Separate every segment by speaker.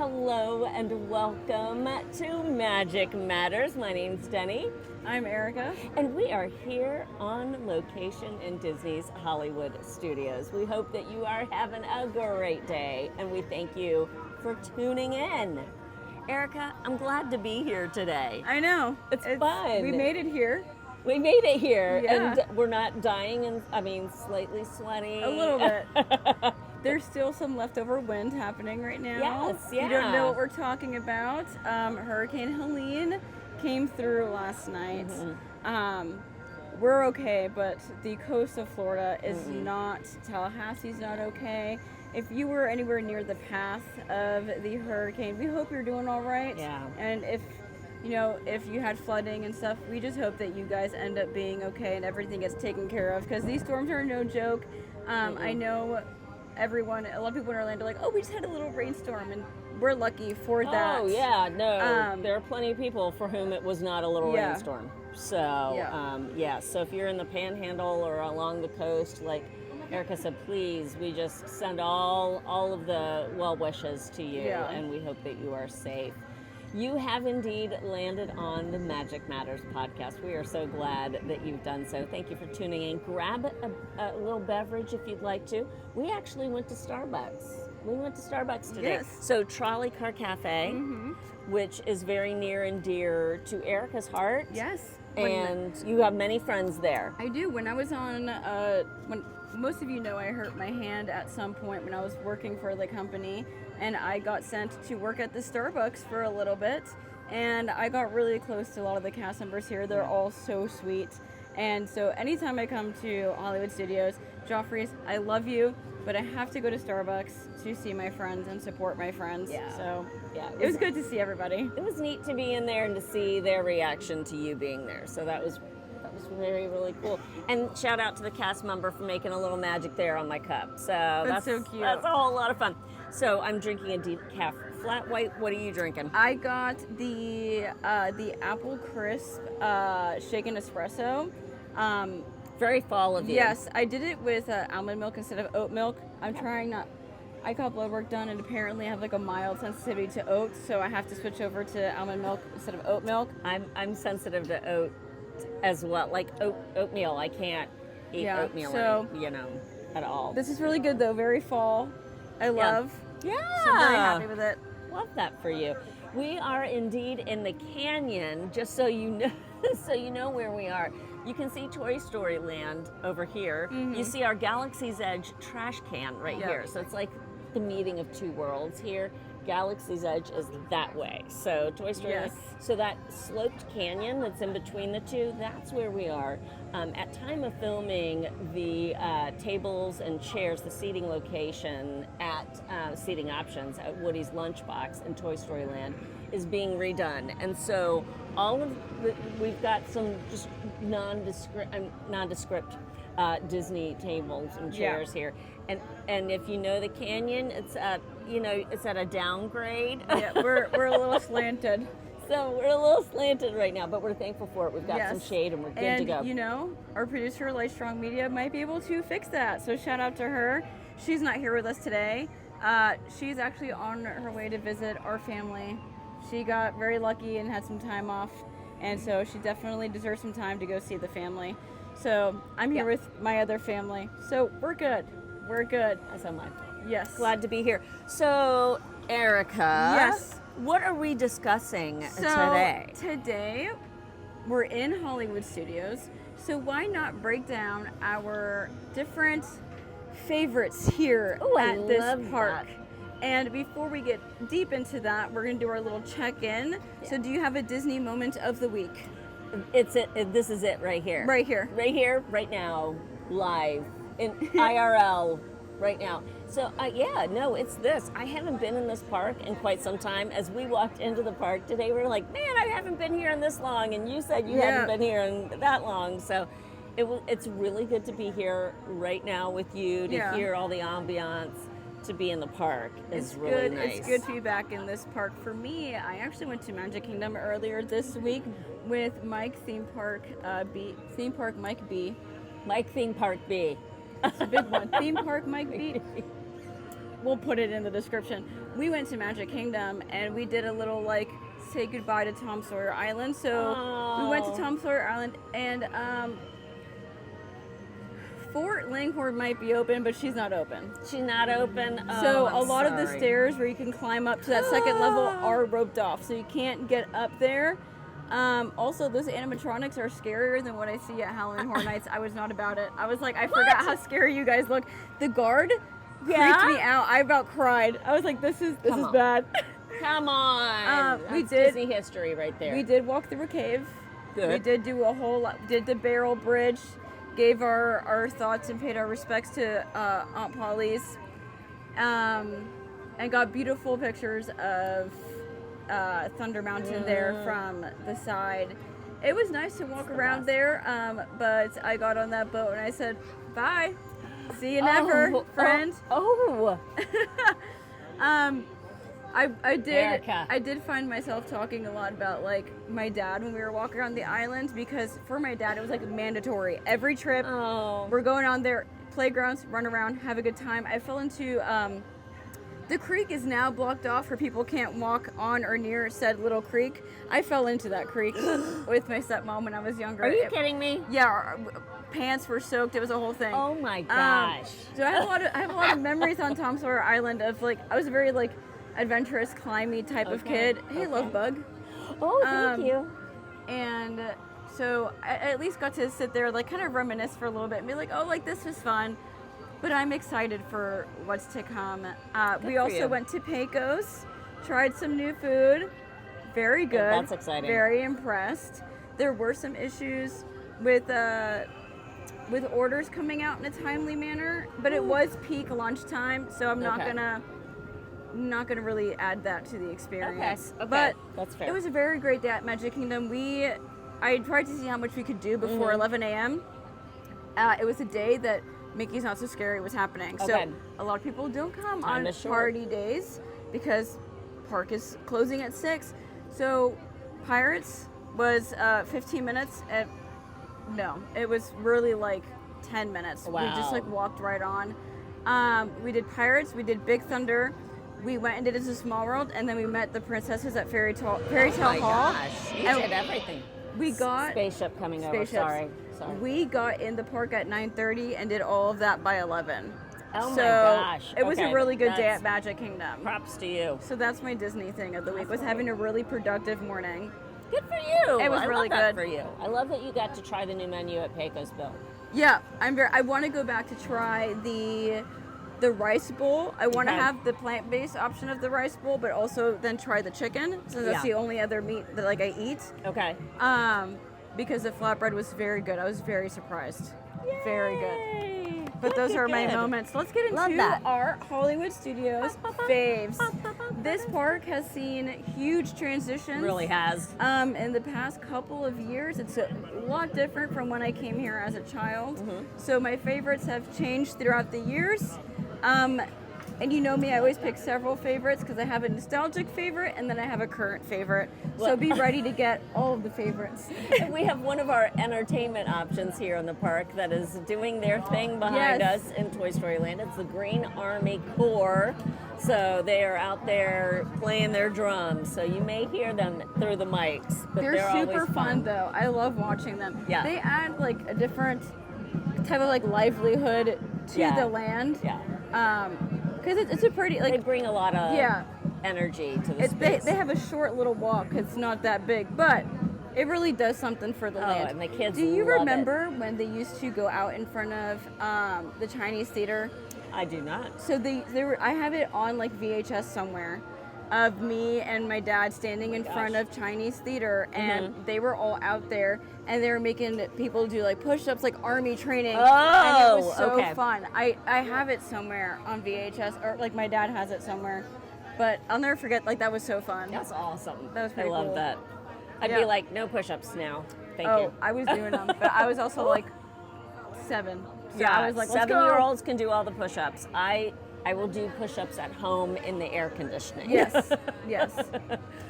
Speaker 1: Hello and welcome to Magic Matters. My name's Deni.
Speaker 2: I'm Erica.
Speaker 1: And we are here on location in Disney's Hollywood Studios. We hope that you are having a great day and we thank you for tuning in. Erica, I'm glad to be here today.
Speaker 2: I know.
Speaker 1: It's fun.
Speaker 2: We made it here.
Speaker 1: We made it here,
Speaker 2: Yeah.
Speaker 1: and we're not dying, and slightly sweaty.
Speaker 2: A little bit. There's still some leftover wind happening right now.
Speaker 1: Yes, yeah.
Speaker 2: You don't know what we're talking about. Hurricane Helene came through last night.
Speaker 1: Mm-hmm.
Speaker 2: We're okay, but the coast of Florida is not. Tallahassee's not okay. If you were anywhere near the path of the hurricane, we hope you're doing all right.
Speaker 1: Yeah.
Speaker 2: And if you had flooding and stuff, we just hope that you guys end up being okay and everything gets taken care of, because these storms are no joke. I know a lot of people in Orlando are like, oh, we just had a little rainstorm, and we're lucky for that.
Speaker 1: Oh, yeah, no. There are plenty of people for whom it was not a little
Speaker 2: Yeah.
Speaker 1: rainstorm. So, so if you're in the Panhandle or along the coast, like Erica said, please, we just send all of the well wishes to you, and we hope that you are safe. You have indeed landed on the Magic Matters podcast. We are so glad that you've done so. Thank you for tuning in. Grab a little beverage if you'd like to. We actually went to Starbucks. We went to Starbucks today.
Speaker 2: Yes.
Speaker 1: So Trolley Car Cafe, which is very near and dear to Erica's heart.
Speaker 2: Yes.
Speaker 1: And you have many friends there.
Speaker 2: I do. When I was on, when most of you know, I hurt my hand at some point when I was working for the company, and I got sent to work at the Starbucks for a little bit, and I got really close to a lot of the cast members here. They're all so sweet, and so anytime I come to Hollywood Studios, Joffrey's, I love you, but I have to go to Starbucks to see my friends and support my friends.
Speaker 1: Yeah.
Speaker 2: So
Speaker 1: Yeah,
Speaker 2: it was good to see everybody.
Speaker 1: It was neat to be in there and to see their reaction to you being there. So that was very, really cool. And shout out to the cast member for making a little magic there on my cup. So that's
Speaker 2: so cute.
Speaker 1: That's a whole lot of fun. So I'm drinking a decaf flat white. What are you drinking?
Speaker 2: I got the apple crisp shaken espresso.
Speaker 1: Very fall of you.
Speaker 2: Yes, I did it with almond milk instead of oat milk. I'm trying not. I got blood work done, and apparently I have like a mild sensitivity to oats, so I have to switch over to almond milk instead of oat milk.
Speaker 1: I'm sensitive to oat as well. Like oatmeal, I can't eat oatmeal,
Speaker 2: so
Speaker 1: at all.
Speaker 2: This is really good though. Very fall. I love.
Speaker 1: Yeah.
Speaker 2: So I'm very happy with it.
Speaker 1: Love that for you. We are indeed in the canyon, just so you know, where we are. You can see Toy Story Land over here. You see our Galaxy's Edge trash can right here. So it's like the meeting of two worlds here. Galaxy's Edge is that way. So Toy Story Land. So that sloped canyon that's in between the two, that's where we are. At time of filming, the tables and chairs, the seating location at Seating Options at Woody's Lunchbox in Toy Story Land is being redone. And so we've got some just nondescript Disney tables and chairs here. And if you know the canyon, it's at a downgrade.
Speaker 2: Yeah, we're a little slanted.
Speaker 1: So we're a little slanted right now, but we're thankful for it. We've got some shade and we're good to go.
Speaker 2: And our producer, Light Strong Media, might be able to fix that. So shout out to her. She's not here with us today. She's actually on her way to visit our family. She got very lucky and had some time off, and so she definitely deserves some time to go see the family. So I'm here with my other family. So we're good. We're good.
Speaker 1: As am I.
Speaker 2: Yes.
Speaker 1: Glad to be here. So, Erica.
Speaker 2: Yes.
Speaker 1: What are we discussing
Speaker 2: today?
Speaker 1: today?
Speaker 2: Today, we're in Hollywood Studios. So why not break down our different favorites here at this park?
Speaker 1: That.
Speaker 2: And before we get deep into that, we're going to do our little check-in. Yeah. So do you have a Disney moment of the week?
Speaker 1: This is it right here.
Speaker 2: Right here.
Speaker 1: Right here, right now, live, in IRL, right now. So, it's this. I haven't been in this park in quite some time. As we walked into the park today, we were like, man, I haven't been here in this long. And you said you hadn't been here in that long. So it's really good to be here right now with you, to hear all the ambiance. To be in the park is really nice.
Speaker 2: It's good to be back in this park. For me, I actually went to Magic Kingdom earlier this week with Mike Theme Park Mike B.
Speaker 1: Mike Theme Park B.
Speaker 2: It's a big one. Theme Park Mike B. we'll put it in the description. We went to Magic Kingdom and we did a little like say goodbye to Tom Sawyer Island. So we went to Tom Sawyer Island and Fort Langhorne might be open, but she's not open.
Speaker 1: She's not open. Oh,
Speaker 2: So
Speaker 1: I'm
Speaker 2: a lot of the
Speaker 1: sorry.
Speaker 2: stairs where you can climb up to that second level are roped off, so you can't get up there. Also, those animatronics are scarier than what I see at Halloween Horror Nights. I was not about it. I was like, I forgot how scary you guys look. The guard freaked me out. I about cried. I was like, this is
Speaker 1: Come on.
Speaker 2: bad.
Speaker 1: Come on.
Speaker 2: we
Speaker 1: That's
Speaker 2: did-
Speaker 1: Disney history right there.
Speaker 2: We did walk through a cave.
Speaker 1: Good.
Speaker 2: We did do a whole lot. Did the barrel bridge. Gave our thoughts and paid our respects to Aunt Polly's. And got beautiful pictures of Thunder Mountain there from the side. It was nice to walk around there, but I got on that boat and I said, bye. See you never, friend.
Speaker 1: Oh.
Speaker 2: I did.
Speaker 1: Erica.
Speaker 2: I did find myself talking a lot about like my dad when we were walking around the island, because for my dad it was like mandatory. Every trip, we're going on there, playgrounds, run around, have a good time. I fell into the creek is now blocked off for people can't walk on or near said little creek. I fell into that creek with my stepmom when I was younger.
Speaker 1: Are you kidding me?
Speaker 2: Yeah, our pants were soaked. It was a whole thing.
Speaker 1: Oh my gosh.
Speaker 2: So I have a lot of memories on Tom Sawyer Island of like I was a very like adventurous, climby type of kid. Hey, love bug.
Speaker 1: Oh, thank you.
Speaker 2: And so I at least got to sit there, like, kind of reminisce for a little bit and be like, oh, like, this was fun. But I'm excited for what's to come. We
Speaker 1: for
Speaker 2: also
Speaker 1: you.
Speaker 2: went to Pecos, tried some new food. Very good.
Speaker 1: that's exciting.
Speaker 2: Very impressed. There were some issues with orders coming out in a timely manner, but it was peak lunchtime, so I'm not gonna really add that to the experience.
Speaker 1: Okay.
Speaker 2: But
Speaker 1: That's fair.
Speaker 2: it was a very great day at Magic Kingdom. I tried to see how much we could do before 11 a.m. It was a day that Mickey's Not So Scary was happening.
Speaker 1: Okay.
Speaker 2: So a lot of people don't come
Speaker 1: Time
Speaker 2: on
Speaker 1: is short.
Speaker 2: party days because park is closing at 6. So Pirates was 15 minutes. No, it was really like 10 minutes. We just like walked right on. We did Pirates, we did Big Thunder. We went and did It's a Small World, and then we met the princesses at Fairy Tale Hall.
Speaker 1: Gosh, you
Speaker 2: And
Speaker 1: did everything.
Speaker 2: We got
Speaker 1: Spaceship coming over.
Speaker 2: spaceships.
Speaker 1: Sorry.
Speaker 2: We got in the park at 9:30 and did all of that by 11.
Speaker 1: Oh my
Speaker 2: so
Speaker 1: gosh.
Speaker 2: It was a
Speaker 1: Okay,
Speaker 2: really good day
Speaker 1: that's-
Speaker 2: at Magic Kingdom.
Speaker 1: Props to you.
Speaker 2: So that's my Disney thing of the week, was having a really productive morning.
Speaker 1: Good for you.
Speaker 2: It was
Speaker 1: I
Speaker 2: really
Speaker 1: love that
Speaker 2: good.
Speaker 1: for you. I love that you got to try the new menu at Pecos Bill.
Speaker 2: Yeah, I want to go back to try the rice bowl. I want to
Speaker 1: Okay.
Speaker 2: have the plant-based option of the rice bowl, but also then try the chicken, since that's
Speaker 1: Yeah.
Speaker 2: the only other meat that like I eat.
Speaker 1: Okay.
Speaker 2: Because the flatbread was very good. I was very surprised. Very good.
Speaker 1: Yay.
Speaker 2: But those are my
Speaker 1: Good.
Speaker 2: moments. Let's get
Speaker 1: Love
Speaker 2: into
Speaker 1: that.
Speaker 2: our Hollywood Studios faves. This park has seen huge transitions.
Speaker 1: Really has.
Speaker 2: In the past couple of years, it's a lot different from when I came here as a child.
Speaker 1: Mm-hmm.
Speaker 2: So my favorites have changed throughout the years. And you know me, I always pick several favorites because I have a nostalgic favorite and then I have a current favorite. So be ready to get all of the favorites.
Speaker 1: We have one of our entertainment options here in the park that is doing their thing behind
Speaker 2: Yes.
Speaker 1: us in Toy Story Land. It's the Green Army Corps. So they are out there playing their drums. So you may hear them through the mics, but
Speaker 2: They're super
Speaker 1: always
Speaker 2: fun though. I love watching them.
Speaker 1: Yeah.
Speaker 2: They add like a different type of like livelihood to
Speaker 1: Yeah.
Speaker 2: the land.
Speaker 1: Yeah.
Speaker 2: Because it's a pretty
Speaker 1: They
Speaker 2: like
Speaker 1: bring a lot of
Speaker 2: yeah.
Speaker 1: energy to the
Speaker 2: They
Speaker 1: space.
Speaker 2: have a short little walk. It's not that big, but it really does something for the land.
Speaker 1: and the kids
Speaker 2: Do you
Speaker 1: love it.
Speaker 2: remember when they used to go out in front of the Chinese theater?
Speaker 1: I do not.
Speaker 2: So they were. I have it on like VHS somewhere, of me and my dad standing in front of Chinese theater, and they were all out there, and they were making people do like push-ups, like army training. And it was so
Speaker 1: okay.
Speaker 2: fun. I have it somewhere on VHS, or like my dad has it somewhere, but I'll never forget. Like that was so fun.
Speaker 1: That's awesome.
Speaker 2: That was pretty
Speaker 1: I love
Speaker 2: cool.
Speaker 1: that. I'd
Speaker 2: Yeah.
Speaker 1: be like, no push-ups now. Thank
Speaker 2: Oh,
Speaker 1: you.
Speaker 2: I was doing them, but I was also like 7. So
Speaker 1: Yeah,
Speaker 2: I was like, let's go.
Speaker 1: 7-year-olds can do all the push-ups. I will do push-ups at home in the air conditioning.
Speaker 2: Yes, yes.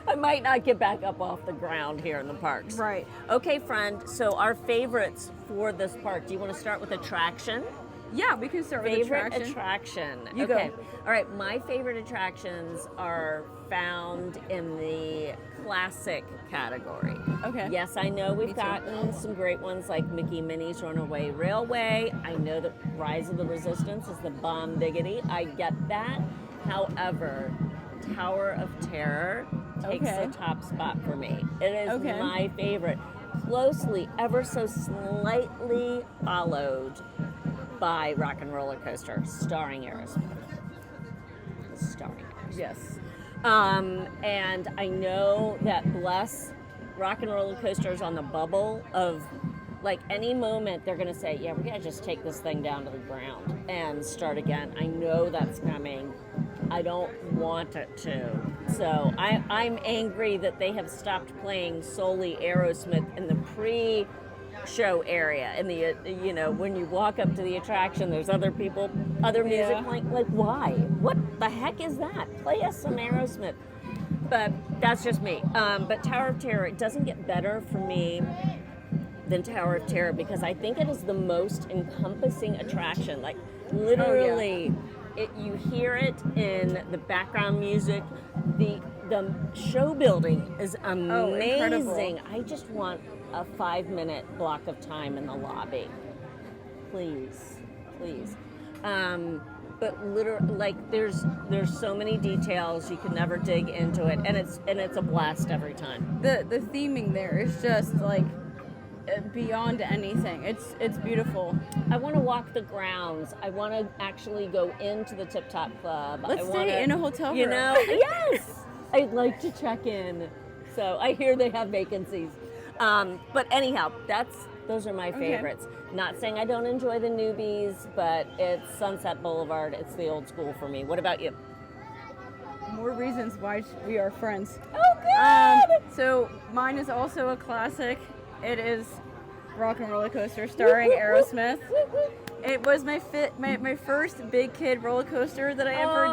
Speaker 1: I might not get back up off the ground here in the parks.
Speaker 2: Right.
Speaker 1: Okay, friend. So our favorites for this park. Do you want to start with attraction?
Speaker 2: Yeah, we can start with
Speaker 1: Favorite attraction.
Speaker 2: You
Speaker 1: okay.
Speaker 2: go.
Speaker 1: All right. My favorite attractions are found in the classic category.
Speaker 2: Okay.
Speaker 1: Yes, I know
Speaker 2: Me
Speaker 1: we've
Speaker 2: too.
Speaker 1: gotten some great ones like Mickey Minnie's Runaway Railway. I know that Rise of the Resistance is the bomb diggity. I get that. However, Tower of Terror takes
Speaker 2: Okay.
Speaker 1: the top spot for me. It is
Speaker 2: Okay.
Speaker 1: my favorite. Closely, ever so slightly followed by Rock and Roller Coaster, starring Aerosmith. Starring Aerosmith.
Speaker 2: Yes.
Speaker 1: And I know that bless Rock and Roller Coaster is on the bubble of, like, any moment they're going to say, yeah, we're going to just take this thing down to the ground and start again. I know that's coming. I don't want it to. So I'm angry that they have stopped playing solely Aerosmith in the pre-show area. In the, when you walk up to the attraction, there's other people, other music playing. Like, why? What the heck is that? Play us some Aerosmith. But that's just me. But Tower of Terror, it doesn't get better for me than Tower of Terror because I think it is the most encompassing attraction. Like, literally, you hear it in the background music. The show building is amazing. I just want a 5-minute block of time in the lobby. Please. But literally, like, there's so many details, you can never dig into it, and it's a blast every time.
Speaker 2: The theming there is just like beyond anything. It's beautiful.
Speaker 1: I want to walk the grounds. I want to actually go into the Tip Top Club.
Speaker 2: Let's stay in a hotel room.
Speaker 1: Yes, I'd like to check in. So I hear they have vacancies. But anyhow, those are my favorites. Not saying I don't enjoy the newbies, but it's Sunset Boulevard. It's the old school for me. What about you?
Speaker 2: More reasons why we are friends.
Speaker 1: Oh, good!
Speaker 2: So mine is also a classic. It is Rock and Roller Coaster starring Aerosmith. It was my first big kid roller coaster that I ever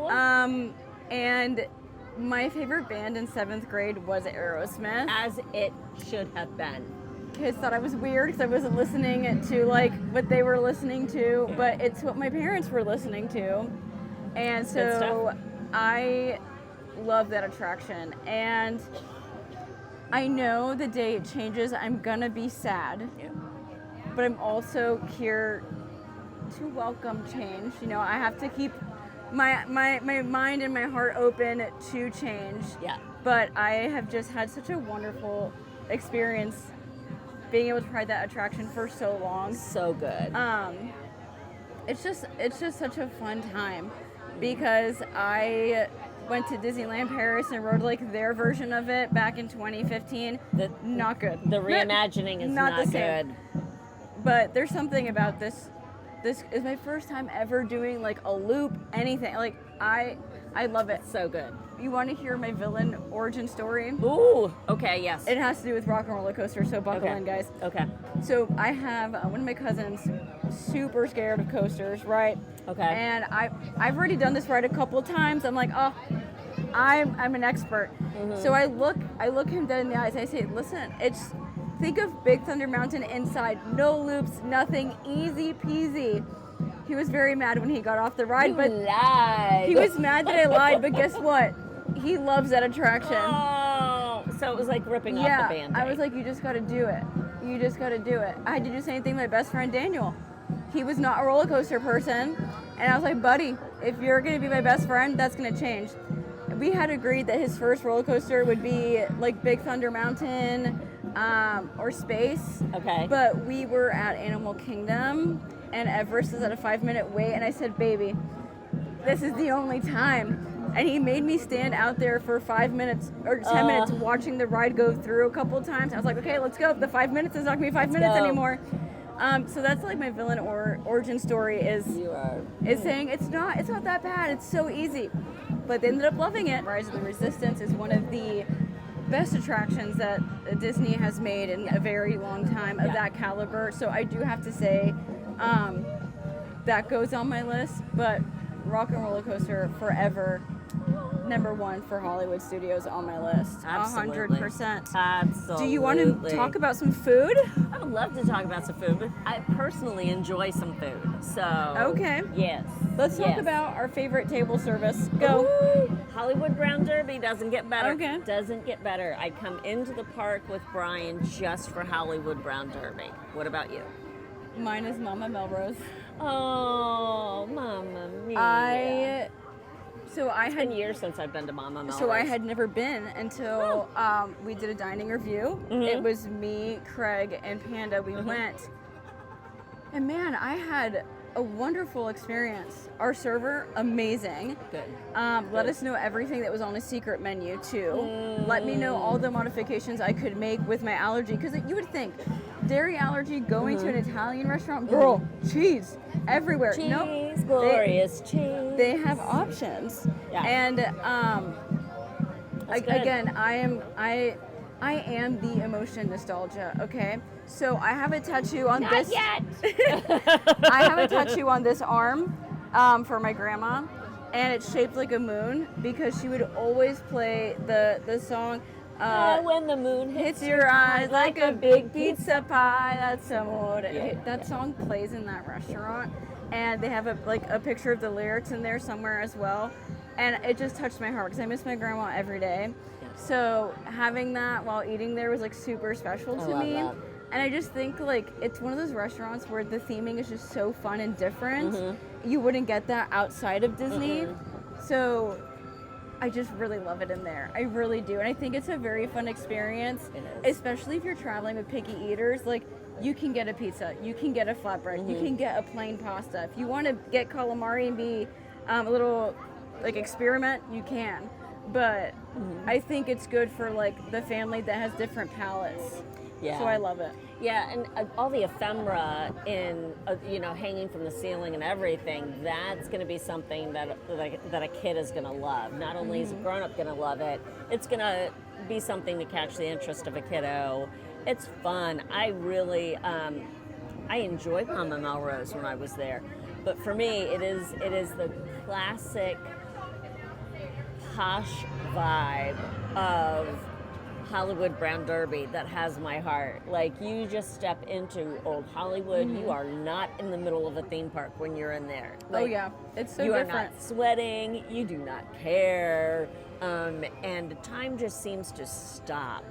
Speaker 2: did. And my favorite band in 7th grade was Aerosmith.
Speaker 1: As it should have been.
Speaker 2: Kids thought I was weird because I wasn't listening to like what they were listening to, but it's what my parents were listening to. And so I love that attraction. And I know the day it changes, I'm gonna be sad.
Speaker 1: Yeah.
Speaker 2: But I'm also here to welcome change. I have to keep my mind and my heart open to change.
Speaker 1: Yeah.
Speaker 2: But I have just had such a wonderful experience being able to ride that attraction for so long.
Speaker 1: So good.
Speaker 2: It's just such a fun time because I went to Disneyland Paris and rode like their version of it back in 2015. Not good.
Speaker 1: The reimagining is not
Speaker 2: the same.
Speaker 1: good.
Speaker 2: But there's something about this. This is my first time ever doing like a loop, anything. Like I love it.
Speaker 1: So good.
Speaker 2: You want to hear my villain origin story?
Speaker 1: Ooh. Okay. Yes.
Speaker 2: It has to do with Rock and Roller Coaster, so buckle in, guys.
Speaker 1: Okay.
Speaker 2: So I have one of my cousins super scared of coasters, right?
Speaker 1: Okay.
Speaker 2: And I've already done this ride a couple of times. I'm like, oh, I'm an expert. Mm-hmm. So I look him dead in the eyes. I say, listen, think of Big Thunder Mountain inside, no loops, nothing, easy peasy. He was very mad when he got off the ride, but
Speaker 1: lied.
Speaker 2: He was mad that I lied. But guess what? He loves that attraction.
Speaker 1: Oh, so it was like ripping off the Band-Aid.
Speaker 2: I was like, you just got to do it. You just got to do it. I had to do the same thing with my best friend Daniel. He was not a roller coaster person, and I was like, buddy, if you're going to be my best friend, that's going to change. We had agreed that his first roller coaster would be like Big Thunder Mountain or Space.
Speaker 1: Okay.
Speaker 2: But we were at Animal Kingdom, and Everest is at a 5-minute wait, and I said, baby, this is the only time. And he made me stand out there for 5 minutes or 10 minutes watching the ride go through a couple of times. I was like, okay, let's go. The 5 minutes is not going to be 5 minutes anymore. So that's like my villain origin story is saying it's not that bad. It's so easy. But they ended up loving it. Rise of the Resistance is one of the best attractions that Disney has made in a very long time of that caliber. So I do have to say that goes on my list. But Rock and Roller Coaster forever. number one for Hollywood studios on my list.
Speaker 1: Absolutely.
Speaker 2: 100%.
Speaker 1: Absolutely.
Speaker 2: Do you want to talk about some food?
Speaker 1: I would love to talk about some food, but I personally enjoy some food. So
Speaker 2: Okay.
Speaker 1: yes.
Speaker 2: Let's talk
Speaker 1: yes.
Speaker 2: about our favorite table service. Go.
Speaker 1: Ooh, Hollywood Brown Derby doesn't get better.
Speaker 2: Okay.
Speaker 1: Doesn't get better. I come into the park with Brian just for Hollywood Brown Derby. What about you?
Speaker 2: Mine is Mama Melrose.
Speaker 1: Oh, Mamma Mia. It's been years since I've been to Mama Melrose.
Speaker 2: So I had never been until we did a dining review.
Speaker 1: Mm-hmm.
Speaker 2: It was me, Craig, and Panda. We went, and man, I had a wonderful experience. Our server, amazing.
Speaker 1: Good.
Speaker 2: Let us know everything that was on a secret menu too. Let me know all the modifications I could make with my allergy, because you would think dairy allergy going to an Italian restaurant, girl, cheese everywhere.
Speaker 1: Cheese,
Speaker 2: Nope.
Speaker 1: glorious cheese.
Speaker 2: They have options.
Speaker 1: Yeah.
Speaker 2: And
Speaker 1: That's good.
Speaker 2: again, I am the emotion nostalgia, okay? So I have a tattoo on
Speaker 1: Not
Speaker 2: this.
Speaker 1: yet.
Speaker 2: I have a tattoo on this arm for my grandma, and it's shaped like a moon because she would always play the song.
Speaker 1: When the moon
Speaker 2: Hits your eyes like a big pizza pie. That's amore. That song plays in that restaurant, and they have a picture of the lyrics in there somewhere as well, and it just touched my heart because I miss my grandma every day. So having that while eating there was like super special to
Speaker 1: love
Speaker 2: me.
Speaker 1: that.
Speaker 2: And I just think like it's one of those restaurants where the theming is just so fun and different. You wouldn't get that outside of Disney. So I just really love it in there. I really do. And I think it's a very fun experience,
Speaker 1: It is.
Speaker 2: especially if you're traveling with picky eaters. Like, you can get a pizza, you can get a flatbread, you can get a plain pasta. If you want to get calamari and be a little like experiment, you can. But I think it's good for like the family that has different palates.
Speaker 1: Yeah.
Speaker 2: So I love it.
Speaker 1: Yeah, and all the ephemera in, hanging from the ceiling and everything, that's going to be something that a kid is going to love. Not only is a grown-up going to love it, it's going to be something to catch the interest of a kiddo. It's fun. I really, I enjoyed Mama Melrose when I was there. But for me, it is the classic posh vibe of Hollywood Brown Derby that has my heart. Like, you just step into old Hollywood, you are not in the middle of a theme park when you're in there. Like,
Speaker 2: Oh yeah, it's so
Speaker 1: you
Speaker 2: different.
Speaker 1: are not sweating, you do not care, and time just seems to stop.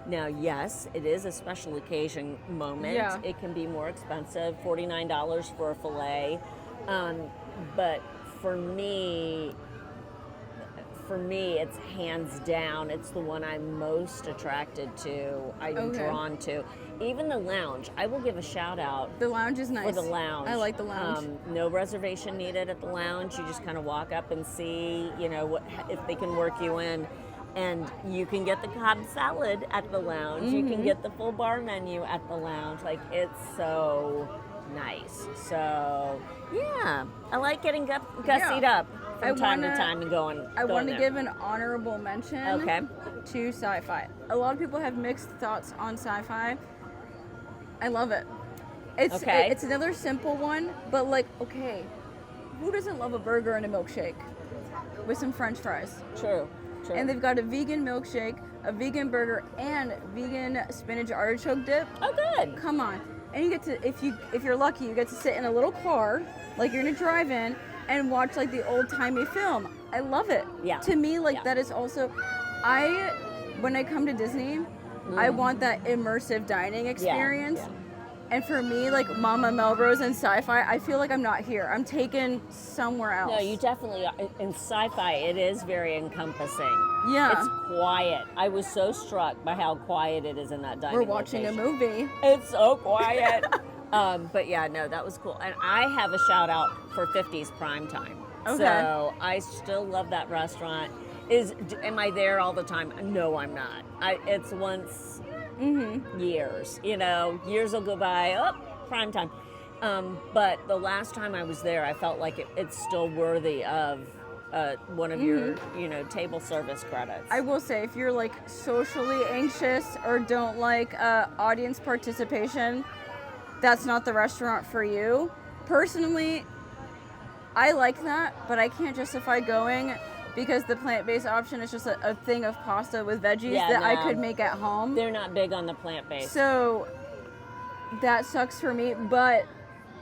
Speaker 1: Now, yes, it is a special occasion moment.
Speaker 2: Yeah.
Speaker 1: It can be more expensive, $49 for a fillet, but for me, it's hands down. It's the one I'm most attracted to. I'm
Speaker 2: Okay.
Speaker 1: drawn to. Even the lounge. I will give a shout out
Speaker 2: The lounge is nice.
Speaker 1: for the lounge.
Speaker 2: I like the lounge.
Speaker 1: No reservation needed at the lounge. You just kind of walk up and see, if they can work you in. And you can get the Cobb salad at the lounge. You can get the full bar menu at the lounge. Like, it's so nice. So, yeah. I like getting gussied up from time to time and going
Speaker 2: I want to
Speaker 1: there.
Speaker 2: give an honorable mention
Speaker 1: Okay.
Speaker 2: to sci-fi. A lot of people have mixed thoughts on sci-fi. I love it. It's another simple one, but like, okay, who doesn't love a burger and a milkshake with some French fries?
Speaker 1: True.
Speaker 2: And they've got a vegan milkshake, a vegan burger, and vegan spinach artichoke dip.
Speaker 1: Oh, good.
Speaker 2: Come on. And you get to, if you're lucky, you get to sit in a little car, like you're in a drive-in, and watch like the old-timey film. I love it.
Speaker 1: Yeah.
Speaker 2: To me, like
Speaker 1: Yeah.
Speaker 2: that is also, when I come to Disney, I want that immersive dining experience.
Speaker 1: Yeah.
Speaker 2: And for me, like Mama Melrose and sci-fi, I feel like I'm not here. I'm taken somewhere else.
Speaker 1: No, you definitely are. In sci-fi, it is very encompassing.
Speaker 2: Yeah.
Speaker 1: It's quiet. I was so struck by how quiet it is in that dining
Speaker 2: We're watching
Speaker 1: location.
Speaker 2: a movie.
Speaker 1: It's so quiet. But yeah, no, that was cool. And I have a shout out for 50s Prime Time.
Speaker 2: Okay.
Speaker 1: So I still love that restaurant. Am I there all the time? No, I'm not. It's once years. Years will go by. Oh, Prime Time. But the last time I was there, I felt like it's still worthy of one of your, table service credits.
Speaker 2: I will say, if you're like socially anxious or don't like audience participation, that's not the restaurant for you. Personally, I like that, but I can't justify going because the plant-based option is just a thing of pasta with veggies that I could make at home.
Speaker 1: They're not big on the plant-based.
Speaker 2: So that sucks for me, but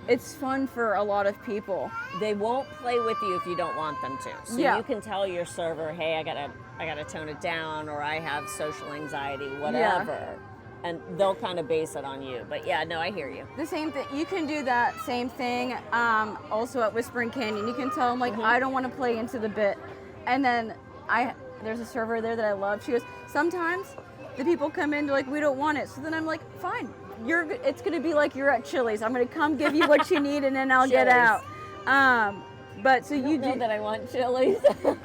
Speaker 2: it's fun for a lot of people.
Speaker 1: They won't play with you if you don't want them to. So you can tell your server, hey, I gotta tone it down, or I have social anxiety, whatever. And they'll kind of base it on you. But yeah, no, I hear you.
Speaker 2: The same thing. You can do that same thing also at Whispering Canyon. You can tell them, like, I don't want to play into the bit. And then there's a server there that I love. She goes, sometimes the people come in, they're like, we don't want it. So then I'm like, fine. It's going to be like you're at Chili's. I'm going to come give you what you need, and then I'll get out. But so you
Speaker 1: know that I want Chili's.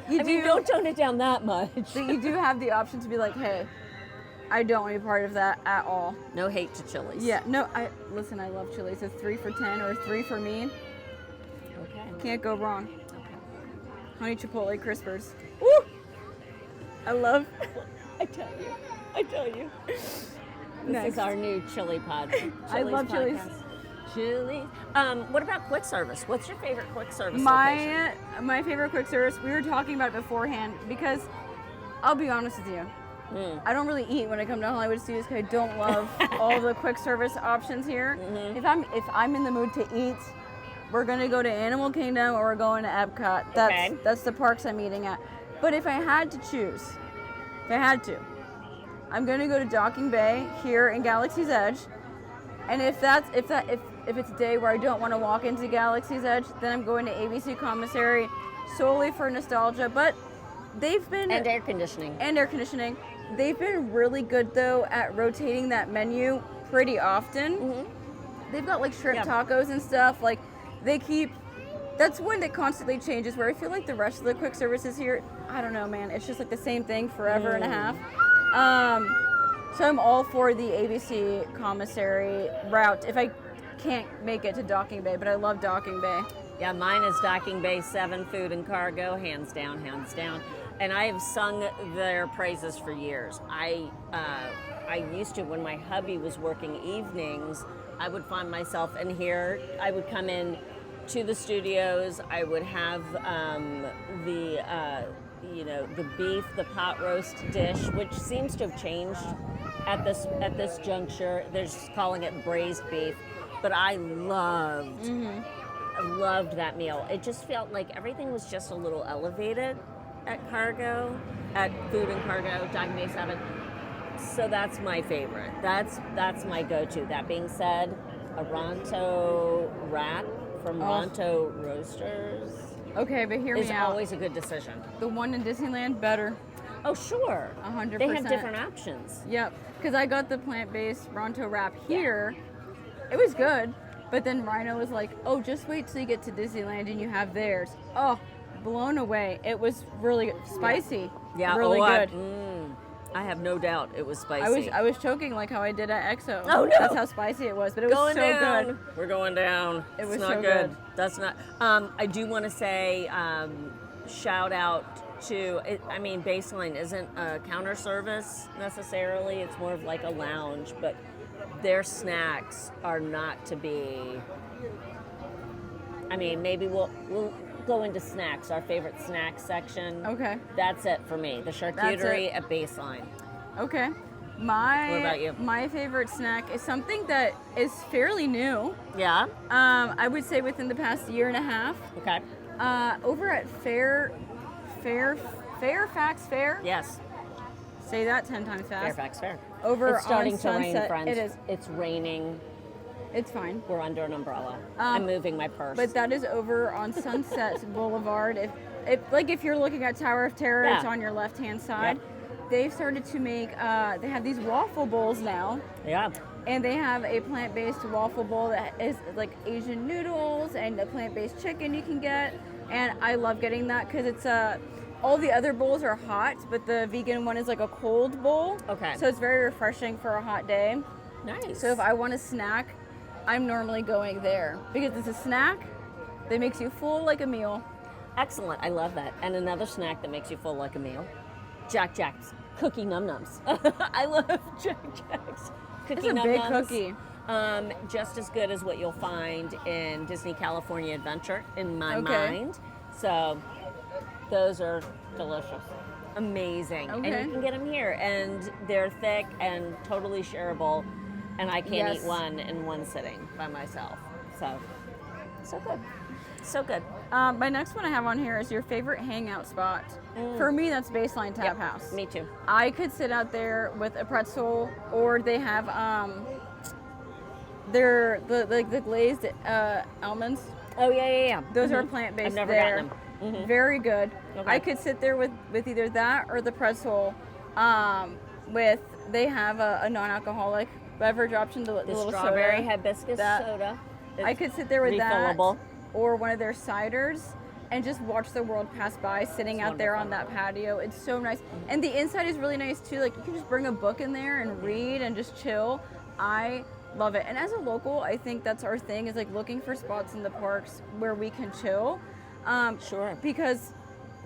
Speaker 1: Don't tone it down that much.
Speaker 2: So you do have the option to be like, hey, I don't want to be part of that at all.
Speaker 1: No hate to Chili's.
Speaker 2: Yeah, no, I love Chili's. It's 3 for $10 or 3 for me.
Speaker 1: Okay.
Speaker 2: Can't go wrong.
Speaker 1: Okay.
Speaker 2: Honey Chipotle Crispers. Woo! I tell you.
Speaker 1: This is our new chili pod.
Speaker 2: I love Chili's.
Speaker 1: Chili's. What about quick service? What's your favorite quick service
Speaker 2: location? My favorite quick service, we were talking about it beforehand, because I'll be honest with you. I don't really eat when I come to Hollywood Studios because I don't love all the quick service options here. If I'm in the mood to eat, we're gonna go to Animal Kingdom or we're going to Epcot. That's the parks I'm eating at. But if I had to choose, I'm gonna go to Docking Bay here in Galaxy's Edge. And if it's a day where I don't want to walk into Galaxy's Edge, then I'm going to ABC Commissary solely for nostalgia. But they've been
Speaker 1: and air conditioning.
Speaker 2: They've been really good though at rotating that menu pretty often. They've got like shrimp tacos and stuff. Like that's one that constantly changes, where I feel like the rest of the quick services here, I don't know, man, it's just like the same thing forever and a half. So I'm all for the ABC Commissary route if I can't make it to Docking Bay, but I love Docking Bay.
Speaker 1: Yeah, mine is Docking Bay 7 Food and Cargo, hands down. And I have sung their praises for years. I used to, when my hubby was working evenings, I would find myself in here. I would come in to the studios. I would have the beef, the pot roast dish, which seems to have changed at this juncture. They're just calling it braised beef, but I loved that meal. It just felt like everything was just a little elevated at Food and Cargo, Docking Bay 7. So that's my favorite. That's my go-to. That being said, a Ronto wrap from Ronto Roasters.
Speaker 2: Okay, but hear me out.
Speaker 1: Is always a good decision.
Speaker 2: The one in Disneyland, better.
Speaker 1: Oh, sure.
Speaker 2: 100%.
Speaker 1: They have different options.
Speaker 2: Yep, because I got the plant-based Ronto wrap here. Yeah. It was good, but then Rhino was like, oh, just wait till you get to Disneyland and you have theirs. Oh, blown away. It was really spicy.
Speaker 1: Yeah,
Speaker 2: really good.
Speaker 1: I have no doubt it was spicy.
Speaker 2: I was choking like how I did at EXO.
Speaker 1: Oh no,
Speaker 2: that's how spicy it was, but it was so good.
Speaker 1: We're going down.
Speaker 2: It was
Speaker 1: not
Speaker 2: so
Speaker 1: good. That's not. I do want to say shout out to. Baseline isn't a counter service necessarily. It's more of like a lounge, but their snacks are not to be. Maybe we'll go into snacks, our favorite snack section.
Speaker 2: Okay.
Speaker 1: That's it for me. The charcuterie at Baseline.
Speaker 2: Okay.
Speaker 1: What about you?
Speaker 2: My favorite snack is something that is fairly new.
Speaker 1: Yeah.
Speaker 2: I would say within the past year and a half.
Speaker 1: Okay.
Speaker 2: Over at Fairfax Fair.
Speaker 1: Yes.
Speaker 2: Say that 10 times fast.
Speaker 1: Fairfax Fair.
Speaker 2: Over
Speaker 1: it's starting
Speaker 2: on
Speaker 1: to
Speaker 2: Sunset.
Speaker 1: rain, friends.
Speaker 2: It is.
Speaker 1: It's raining.
Speaker 2: It's fine.
Speaker 1: We're under an umbrella. I'm moving my purse.
Speaker 2: But that is over on Sunset Boulevard. If you're looking at Tower of Terror, it's on your left-hand side. Yep. They've started to make. They have these waffle bowls now.
Speaker 1: Yeah.
Speaker 2: And they have a plant-based waffle bowl that is like Asian noodles and a plant-based chicken you can get. And I love getting that because it's all the other bowls are hot, but the vegan one is like a cold bowl.
Speaker 1: Okay.
Speaker 2: So it's very refreshing for a hot day.
Speaker 1: Nice.
Speaker 2: So if I want a snack, I'm normally going there because it's a snack that makes you full like a meal.
Speaker 1: Excellent. I love that. And another snack that makes you full like a meal. Jack Jack's Cookie Num Nums. I love Jack Jack's Cookie Num Nums.
Speaker 2: It's a big cookie.
Speaker 1: Just as good as what you'll find in Disney California Adventure in my mind. So those are Delicious. Amazing.
Speaker 2: Okay.
Speaker 1: And you can get them here, and they're thick and totally shareable, and I can't eat one in one sitting by myself. So good. So good.
Speaker 2: My next one I have on here is your favorite hangout spot. For me, that's Baseline Tap House.
Speaker 1: Me too.
Speaker 2: I could sit out there with a pretzel, or they have the glazed almonds.
Speaker 1: Oh yeah.
Speaker 2: Those are plant-based.
Speaker 1: I've never
Speaker 2: there.
Speaker 1: gotten them. Mm-hmm.
Speaker 2: Very good.
Speaker 1: Okay.
Speaker 2: I could sit there with either that or the pretzel. They have a non-alcoholic beverage option, the little
Speaker 1: strawberry
Speaker 2: soda.
Speaker 1: hibiscus soda.
Speaker 2: I could sit there with
Speaker 1: refillable.
Speaker 2: that or one of their ciders and just watch the world pass by sitting out there on that patio. It's so nice. And the inside is really nice too. Like you can just bring a book in there and read and just chill. I love it. And as a local, I think that's our thing, is like looking for spots in the parks where we can chill.
Speaker 1: Sure.
Speaker 2: Because,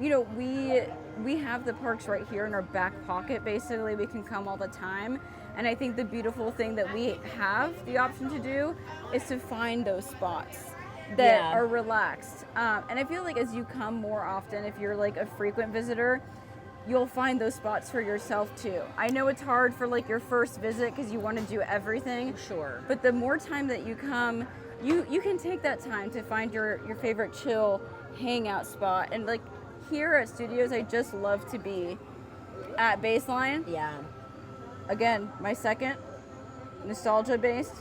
Speaker 2: you know, we have the parks right here in our back pocket. Basically, we can come all the time. And I think the beautiful thing that we have the option to do is to find those spots that are relaxed. And I feel like as you come more often, if you're like a frequent visitor, you'll find those spots for yourself too. I know it's hard for like your first visit because you want to do everything.
Speaker 1: Sure.
Speaker 2: But the more time that you come, you can take that time to find your favorite chill hangout spot. And like here at Studios, I just love to be at Baseline.
Speaker 1: Yeah.
Speaker 2: Again, my second, nostalgia based,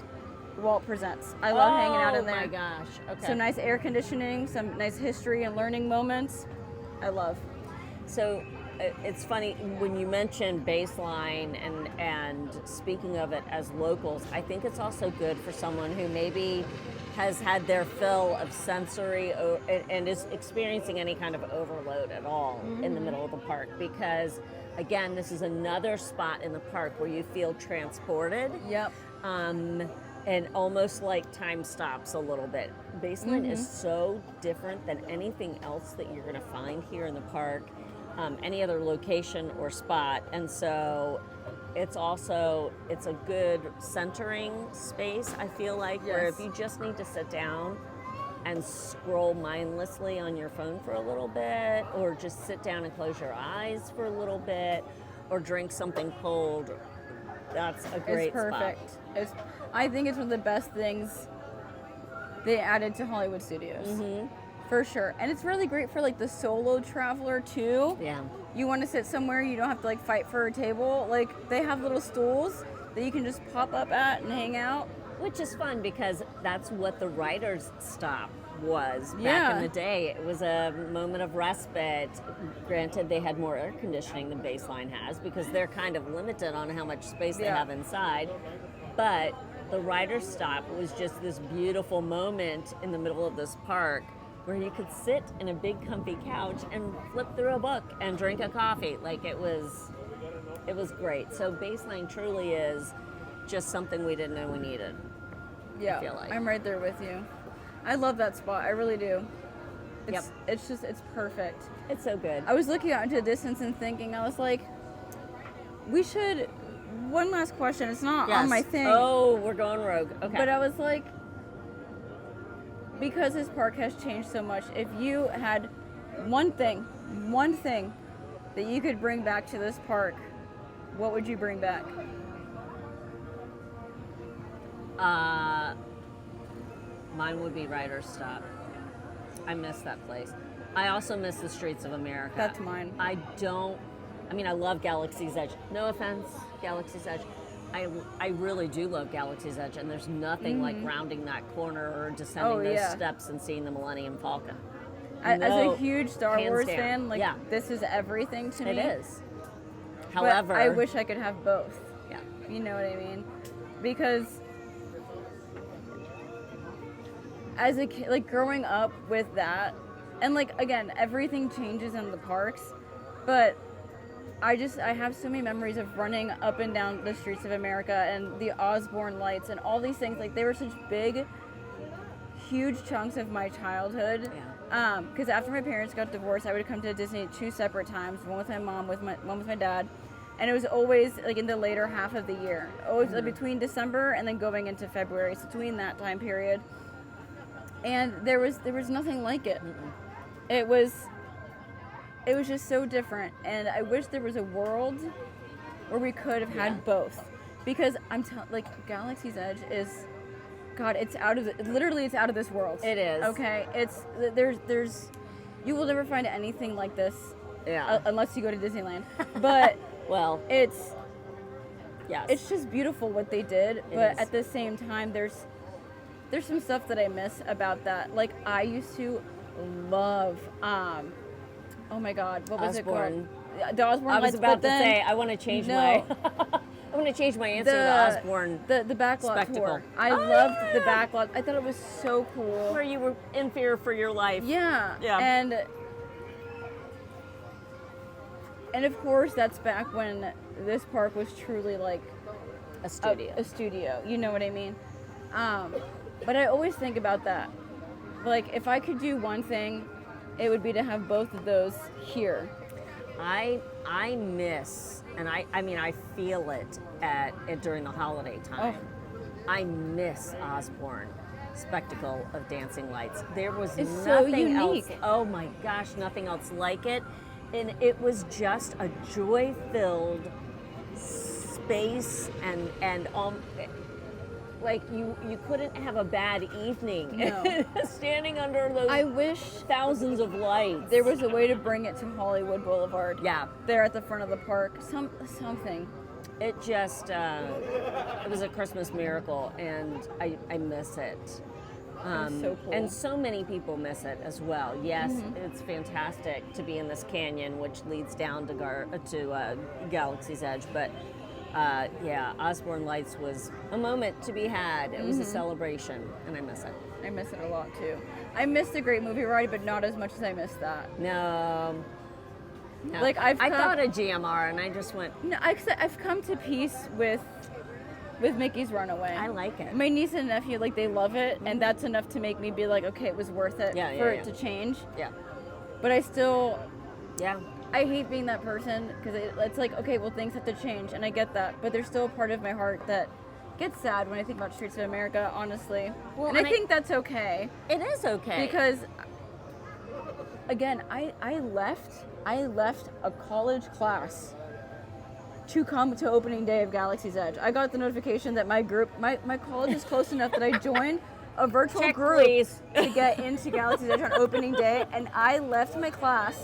Speaker 2: Walt Presents. I love hanging out in there.
Speaker 1: Oh my gosh. Okay.
Speaker 2: Some nice air conditioning, some nice history and learning moments. I love.
Speaker 1: So it's funny when you mention Baseline and speaking of it as locals, I think it's also good for someone who maybe has had their fill of sensory and is experiencing any kind of overload at all in the middle of the park, because again, this is another spot in the park where you feel transported.
Speaker 2: Yep.
Speaker 1: And almost like time stops a little bit. Baseline is so different than anything else that you're going to find here in the park, any other location or spot. And so it's a good centering space, I feel like, where if you just need to sit down and scroll mindlessly on your phone for a little bit, or just sit down and close your eyes for a little bit, or drink something cold, that's a great spot.
Speaker 2: It's perfect. I think it's one of the best things they added to Hollywood Studios. For sure. And it's really great for like the solo traveler too.
Speaker 1: Yeah.
Speaker 2: You want to sit somewhere, you don't have to like fight for a table. Like they have little stools that you can just pop up at and hang out.
Speaker 1: Which is fun because that's what the writer's stop was back in the day. It was a moment of respite. Granted, they had more air conditioning than Baseline has because they're kind of limited on how much space they have inside. But the writer's stop was just this beautiful moment in the middle of this park where you could sit in a big comfy couch and flip through a book and drink a coffee. Like it was great. So Baseline truly is just something we didn't know we needed.
Speaker 2: Yeah,
Speaker 1: I feel like.
Speaker 2: I'm right there with you. I love that spot. I really do. It's perfect.
Speaker 1: It's so good.
Speaker 2: I was looking out into the distance and thinking, I was like, we should, one last question. It's not on my thing.
Speaker 1: Oh, we're going rogue. Okay.
Speaker 2: But I was like, because this park has changed so much, if you had one thing that you could bring back to this park, what would you bring back?
Speaker 1: Mine would be Writer's Stop. I miss that place. I also miss the streets of America.
Speaker 2: That's mine.
Speaker 1: I love Galaxy's Edge. No offense, Galaxy's Edge. I really do love Galaxy's Edge, and there's nothing like rounding that corner or descending those steps and seeing the Millennium Falcon.
Speaker 2: As a huge Star Wars fan, this is everything to me.
Speaker 1: It is. However,
Speaker 2: I wish I could have both.
Speaker 1: Yeah.
Speaker 2: You know what I mean? Because as a kid, like growing up with that, and like again, everything changes in the parks, but I have so many memories of running up and down the streets of America and the Osborne lights and all these things. Like they were such big, huge chunks of my childhood.
Speaker 1: Yeah.
Speaker 2: Because after my parents got divorced, I would come to Disney 2 separate times, one with my mom, one with my dad. And it was always like in the later half of the year, always like between December and then going into February, so between that time period. And there was nothing like it. It was it was just so different, and I wish there was a world where we could have had both, because like Galaxy's Edge is, God, it's out of literally it's out of this world.
Speaker 1: It is.
Speaker 2: Okay, it's there's you will never find anything like this.
Speaker 1: Yeah.
Speaker 2: Unless you go to Disneyland, but
Speaker 1: well,
Speaker 2: it's
Speaker 1: yes,
Speaker 2: it's just beautiful what they did, but at the same time there's some stuff that I miss about that. Like I used to love oh my God, what was
Speaker 1: Osborne.
Speaker 2: it called? The Osborne
Speaker 1: I was
Speaker 2: lights,
Speaker 1: about
Speaker 2: but
Speaker 1: to
Speaker 2: then,
Speaker 1: say I want to change my I want to change my answer to Osborne.
Speaker 2: The backlot
Speaker 1: spectacle.
Speaker 2: tour. I loved the backlot. I thought it was so cool.
Speaker 1: Where you were in fear for your life.
Speaker 2: Yeah.
Speaker 1: Yeah.
Speaker 2: And of course that's back when this park was truly like
Speaker 1: A studio.
Speaker 2: A studio. You know what I mean? But I always think about that. Like if I could do one thing, it would be to have both of those here.
Speaker 1: I miss, and I mean I feel it during the holiday time.
Speaker 2: Oh.
Speaker 1: I miss Osborne spectacle of dancing lights. There was
Speaker 2: It's so
Speaker 1: nothing else.
Speaker 2: unique.
Speaker 1: Oh my gosh, nothing else like it. And it was just a joy-filled space, and like you couldn't have a bad evening.
Speaker 2: No.
Speaker 1: Standing under those
Speaker 2: I wish
Speaker 1: thousands of lights.
Speaker 2: there was a way to bring it to Hollywood Boulevard.
Speaker 1: Yeah.
Speaker 2: There at the front of the park. Something.
Speaker 1: It just, it was a Christmas miracle, and I miss it.
Speaker 2: So cool.
Speaker 1: And so many people miss it as well. Yes, it's fantastic to be in this canyon, which leads down to Galaxy's Edge. But yeah, Osborne Lights was a moment to be had. It was a celebration, and I miss it.
Speaker 2: I miss it a lot too. I miss the Great Movie Ride, but not as much as I miss that.
Speaker 1: No.
Speaker 2: Like
Speaker 1: I thought of GMR, and I just went.
Speaker 2: No, I've come to peace with Mickey's Runaway.
Speaker 1: I like it.
Speaker 2: My niece and nephew, like, they love it, and that's enough to make me be like, okay, it was worth it for it to change.
Speaker 1: Yeah.
Speaker 2: But I still,
Speaker 1: Yeah.
Speaker 2: I hate being that person, because it's like, okay, well, things have to change, and I get that, but there's still a part of my heart that gets sad when I think about Streets of America, honestly.
Speaker 1: Well,
Speaker 2: and I think that's okay.
Speaker 1: It is okay.
Speaker 2: Because, again, I left a college class to come to opening day of Galaxy's Edge. I got the notification that my college is close enough that I joined a virtual group to get into Galaxy's Edge on opening day, and I left my class,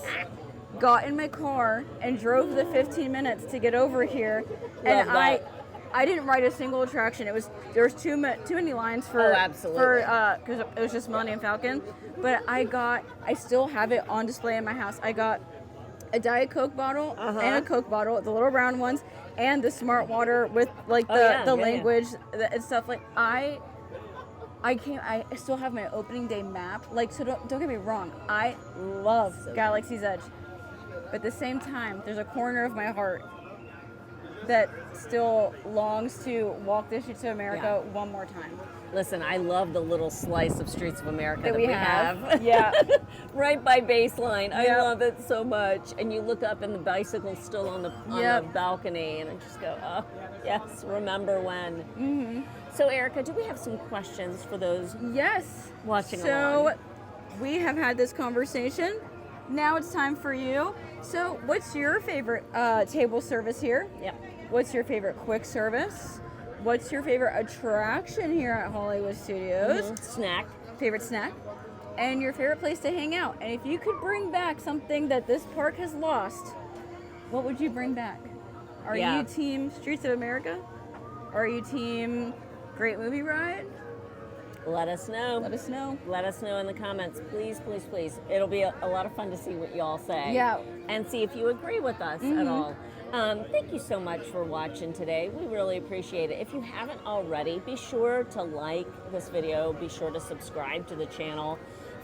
Speaker 2: got in my car, and drove the 15 minutes to get over here. And I didn't ride a single attraction. There was too many lines for because it was just Millennium Falcon. But I still have it on display in my house. I got a Diet Coke bottle and a Coke bottle, the little round ones, and the Smart Water with like the language and stuff. Like I still have my opening day map. Like, so don't get me wrong. I love Galaxy's Edge, but at the same time, there's a corner of my heart that still longs to walk the streets of America one more time.
Speaker 1: Listen, I love the little slice of Streets of America that we have.
Speaker 2: Yeah.
Speaker 1: Right by baseline. I love it so much. And you look up and the bicycle's still on the balcony, and I just go, oh, yes, remember when. Mm-hmm. So, Erica, do we have some questions for those watching along?
Speaker 2: So, we have had this conversation. Now it's time for you. So, what's your favorite table service here?
Speaker 1: Yeah.
Speaker 2: What's your favorite quick service? What's your favorite attraction here at Hollywood Studios?
Speaker 1: Mm-hmm. Snack.
Speaker 2: Favorite snack? And your favorite place to hang out. And if you could bring back something that this park has lost, what would you bring back? Are you team Streets of America? Are you team Great Movie Ride?
Speaker 1: Let us know.
Speaker 2: Let us know.
Speaker 1: Let us know in the comments. Please, please, please. It'll be a lot of fun to see what y'all say.
Speaker 2: Yeah.
Speaker 1: And see if you agree with us at all. Thank you so much for watching today. We really appreciate it. If you haven't already, be sure to like this video. Be sure to subscribe to the channel.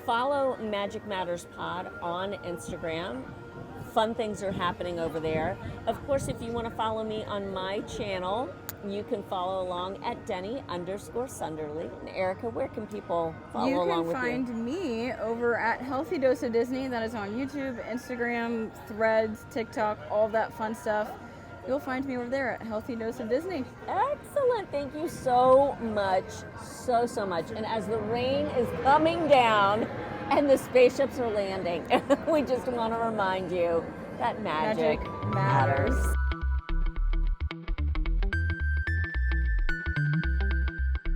Speaker 1: Follow Magic Matters Pod on Instagram. Fun things are happening over there. Of course, if you want to follow me on my channel, you can follow along at Deni_Sunderly. And Erica, where can people follow along with you?
Speaker 2: You can find me over at Healthy Dose of Disney. That is on YouTube, Instagram, Threads, TikTok, all that fun stuff. You'll find me over there at Healthy Dose of Disney.
Speaker 1: Excellent. Thank you so much. So much. And as the rain is coming down, And the spaceships are landing. We just want to remind you that magic matters.